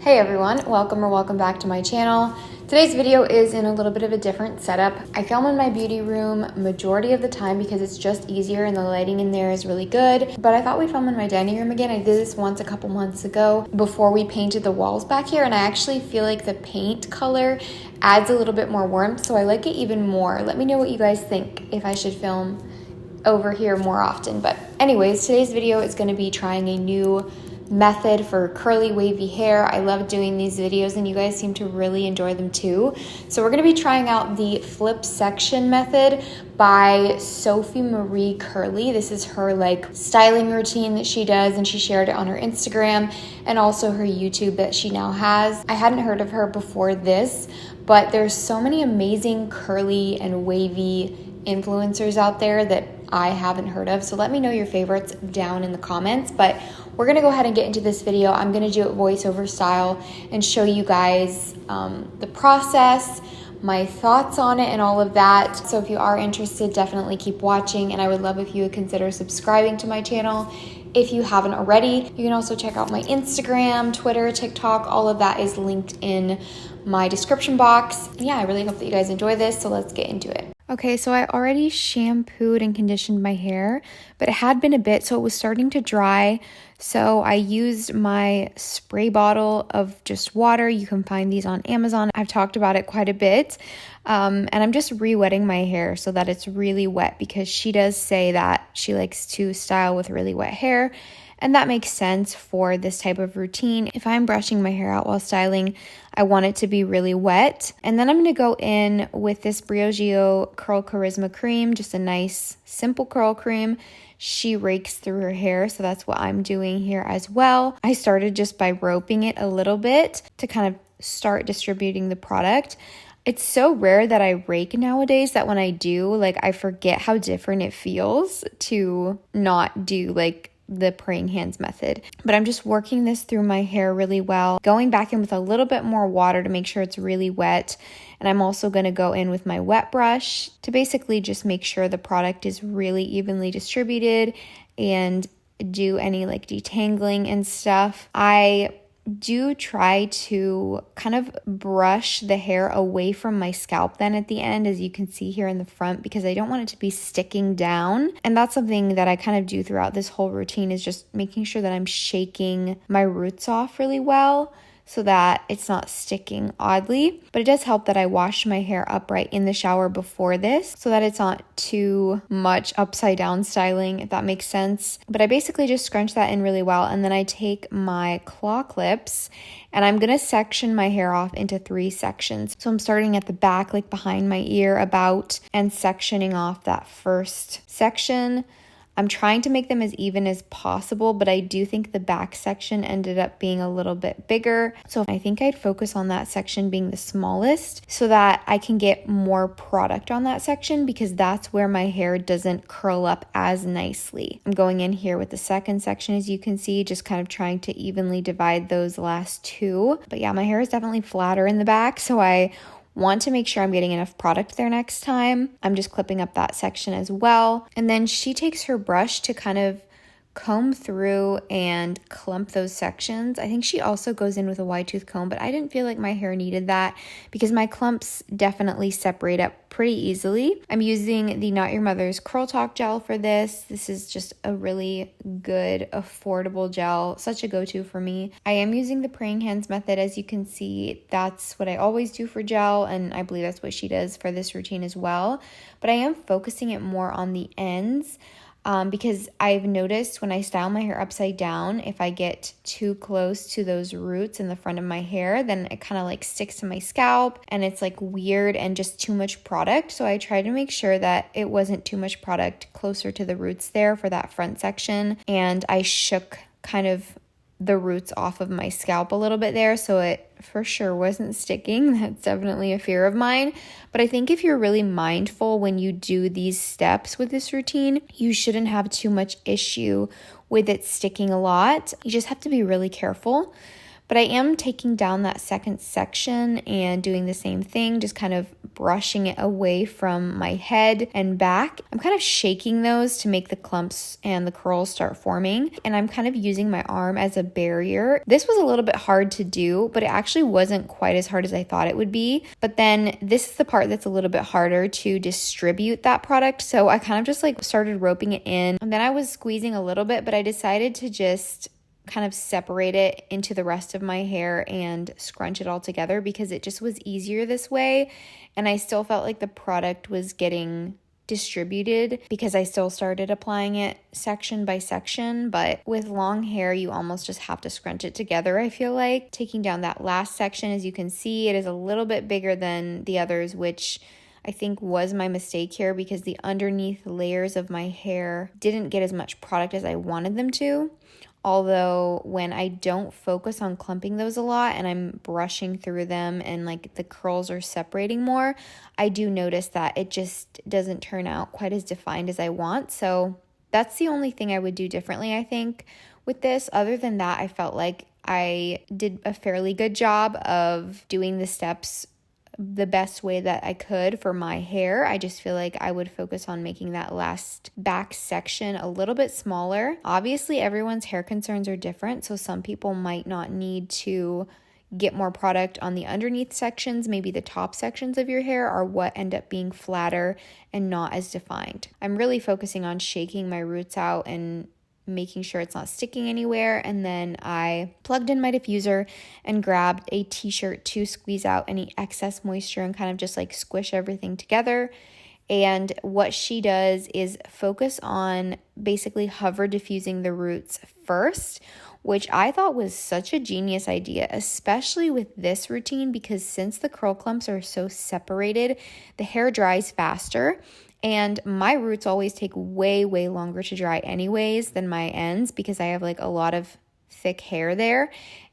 Hey everyone, welcome back to my channel. Today's video is in a little bit of a different setup. I film in my beauty room majority of the time because it's just easier and the lighting in there is really good. But I thought we'd film in my dining room again. I did this once a couple months ago before we painted the walls back here, and I actually feel like the paint color adds a little bit more warmth, so I like it even more. Let me know what you guys think if I should film over here more often. But anyways, today's video is going to be trying a new method for curly wavy hair. I love doing these videos and you guys seem to really enjoy them too. So we're going to be trying out the flip section method by Sophie Marie Curly. This is her styling routine that she does, and she shared it on her Instagram and also her YouTube that she now has. I hadn't heard of her before this, but there's so many amazing curly and wavy influencers out there that I haven't heard of. So let me know your favorites down in the comments. But we're gonna go ahead and get into this video. I'm gonna do it voiceover style and show you guys the process, my thoughts on it and all of that. So if you are interested, definitely keep watching, and I would love if you would consider subscribing to my channel if you haven't already. You can also check out my Instagram, Twitter, TikTok. All of that is linked in my description box. And yeah, I really hope that you guys enjoy this, so let's get into it. Okay, so I already shampooed and conditioned my hair, but it had been a bit, so it was starting to dry. So I used my spray bottle of just water. You can find these on Amazon. I've talked about it quite a bit. And I'm just re-wetting my hair so that it's really wet, because she does say that she likes to style with really wet hair. And that makes sense for this type of routine. If I'm brushing my hair out while styling, I want it to be really wet. And then I'm going to go in with this Briogeo Curl Charisma Cream, just a nice simple curl cream. She rakes through her hair, so that's what I'm doing here as well. I started just by roping it a little bit to kind of start distributing the product. It's so rare that I rake nowadays that when I do, I forget how different it feels to not do the praying hands method. But I'm just working this through my hair really well, going back in with a little bit more water to make sure it's really wet. And I'm also going to go in with my wet brush to basically just make sure the product is really evenly distributed and do any detangling and stuff. I do try to kind of brush the hair away from my scalp then at the end, as you can see here in the front, because I don't want it to be sticking down. And that's something that I kind of do throughout this whole routine, is just making sure that I'm shaking my roots off really well so that it's not sticking oddly. But it does help that I wash my hair upright in the shower before this so that it's not too much upside down styling, if that makes sense. But I basically just scrunch that in really well, and then I take my claw clips and I'm gonna section my hair off into 3 sections. So I'm starting at the back, behind my ear about, and sectioning off that first section. I'm trying to make them as even as possible, but I do think the back section ended up being a little bit bigger. So I think I'd focus on that section being the smallest so that I can get more product on that section, because that's where my hair doesn't curl up as nicely. I'm going in here with the second section, as you can see, just kind of trying to evenly divide those last 2. But yeah, my hair is definitely flatter in the back, so I want to make sure I'm getting enough product there next time. I'm just clipping up that section as well. And then she takes her brush to kind of comb through and clump those sections. I think she also goes in with a wide tooth comb, but I didn't feel like my hair needed that because my clumps definitely separate up pretty easily. I'm using the Not Your Mother's Curl Talk gel for this. This is just a really good, affordable gel, such a go-to for me. I am using the praying hands method. As you can see, that's what I always do for gel, and I believe that's what she does for this routine as well. But I am focusing it more on the ends, because I've noticed when I style my hair upside down, if I get too close to those roots in the front of my hair, then it kind of sticks to my scalp and it's weird and just too much product. So I try to make sure that it wasn't too much product closer to the roots there for that front section. And I shook kind of the roots off of my scalp a little bit there, so it for sure wasn't sticking. That's definitely a fear of mine. But I think if you're really mindful when you do these steps with this routine, you shouldn't have too much issue with it sticking a lot. You just have to be really careful. But I am taking down that second section and doing the same thing, just kind of brushing it away from my head and back. I'm kind of shaking those to make the clumps and the curls start forming, and I'm kind of using my arm as a barrier. This was a little bit hard to do, but it actually wasn't quite as hard as I thought it would be. But then this is the part that's a little bit harder to distribute that product, so I kind of just like started roping it in, and then I was squeezing a little bit, but I decided to just kind of separate it into the rest of my hair and scrunch it all together because it just was easier this way, and I still felt like the product was getting distributed because I still started applying it section by section. But with long hair, you almost just have to scrunch it together. I feel like taking down that last section, as you can see, it is a little bit bigger than the others, which I think was my mistake here because the underneath layers of my hair didn't get as much product as I wanted them to. Although when I don't focus on clumping those a lot and I'm brushing through them and like the curls are separating more, I do notice that it just doesn't turn out quite as defined as I want. So that's the only thing I would do differently, I think, with this. Other than that, I felt like I did a fairly good job of doing the steps the best way that I could for my hair. I just feel like I would focus on making that last back section a little bit smaller. Obviously, everyone's hair concerns are different, so some people might not need to get more product on the underneath sections. Maybe the top sections of your hair are what end up being flatter and not as defined. I'm really focusing on shaking my roots out and making sure it's not sticking anywhere. And then I plugged in my diffuser and grabbed a t-shirt to squeeze out any excess moisture and kind of just like squish everything together. And what she does is focus on basically hover diffusing the roots first, which I thought was such a genius idea, especially with this routine, because since the curl clumps are so separated, the hair dries faster. And my roots always take way, way longer to dry anyways than my ends because I have like a lot of thick hair there.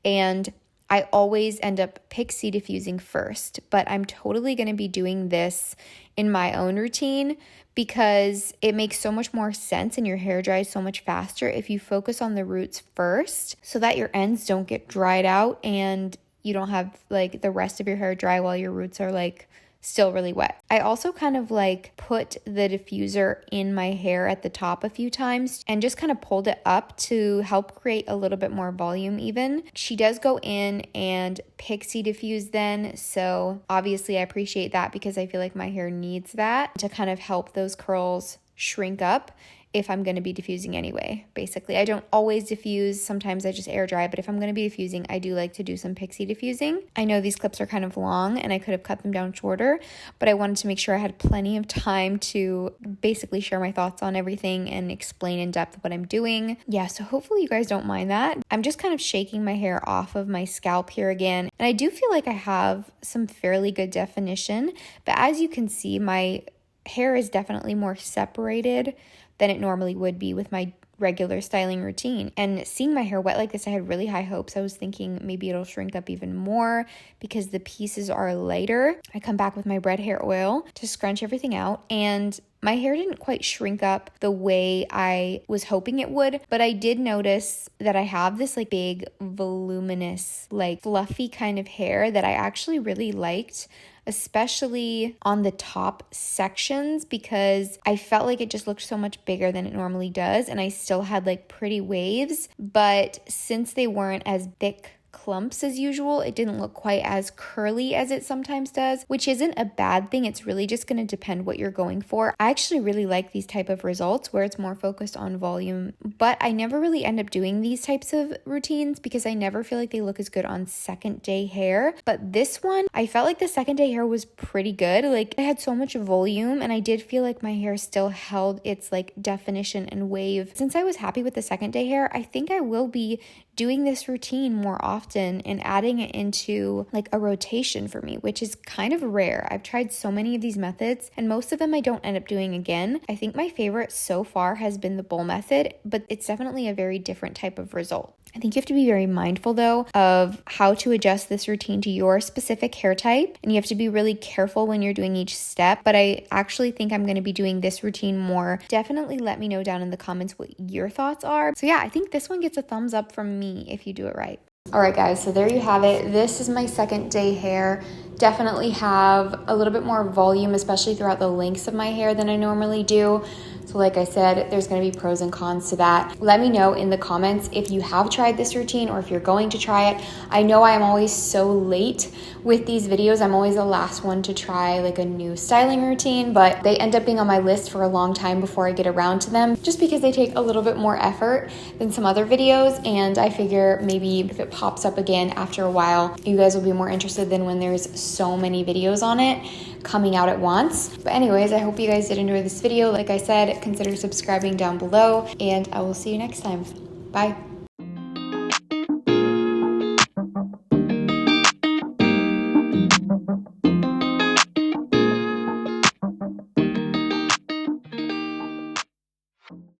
And I always end up pixie diffusing first, but I'm totally going to be doing this in my own routine because it makes so much more sense and your hair dries so much faster if you focus on the roots first so that your ends don't get dried out and you don't have like the rest of your hair dry while your roots are like still really wet. I also kind of like put the diffuser in my hair at the top a few times and just kind of pulled it up to help create a little bit more volume even. She does go in and pixie diffuse then, so obviously I appreciate that because I feel like my hair needs that to kind of help those curls shrink up if I'm going to be diffusing anyway. Basically, I don't always diffuse. Sometimes I just air dry, but if I'm going to be diffusing, I do like to do some pixie diffusing. I know these clips are kind of long and I could have cut them down shorter, but I wanted to make sure I had plenty of time to basically share my thoughts on everything and explain in depth what I'm doing. Yeah, so hopefully you guys don't mind that. I'm just kind of shaking my hair off of my scalp here again, and I do feel like I have some fairly good definition, but as you can see, my hair is definitely more separated than it normally would be with my regular styling routine. And seeing my hair wet like this, I had really high hopes. I was thinking maybe it'll shrink up even more because the pieces are lighter. I come back with my red hair oil to scrunch everything out, and my hair didn't quite shrink up the way I was hoping it would, but I did notice that I have this like big, voluminous, like fluffy kind of hair that I actually really liked, especially on the top sections, because I felt like it just looked so much bigger than it normally does, and I still had like pretty waves, but since they weren't as thick clumps as usual, it didn't look quite as curly as it sometimes does, which isn't a bad thing. It's really just going to depend what you're going for. I actually really like these type of results where it's more focused on volume, but I never really end up doing these types of routines because I never feel like they look as good on second day hair. But this one, I felt like the second day hair was pretty good. Like it had so much volume, and I did feel like my hair still held its like definition and wave. Since I was happy with the second day hair, I think I will be doing this routine more often and adding it into like a rotation for me, which is kind of rare. I've tried so many of these methods and most of them I don't end up doing again. I think my favorite so far has been the bowl method, but it's definitely a very different type of result. I think you have to be very mindful though of how to adjust this routine to your specific hair type, and you have to be really careful when you're doing each step, but I actually think I'm going to be doing this routine more. Definitely let me know down in the comments what your thoughts are. So yeah, I think this one gets a thumbs up from me if you do it right. All right guys, so there you have it. This is my second day hair. definitely have a little bit more volume, especially throughout the lengths of my hair than I normally do. So like I said, there's gonna be pros and cons to that. Let me know in the comments if you have tried this routine or if you're going to try it. I know I am always so late with these videos. I'm always the last one to try like a new styling routine, but they end up being on my list for a long time before I get around to them, just because they take a little bit more effort than some other videos. And I figure maybe if it pops up again after a while, you guys will be more interested than when there's so many videos on it coming out at once. But anyways, I hope you guys did enjoy this video. Like I said, consider subscribing down below, and I will see you next time. Bye.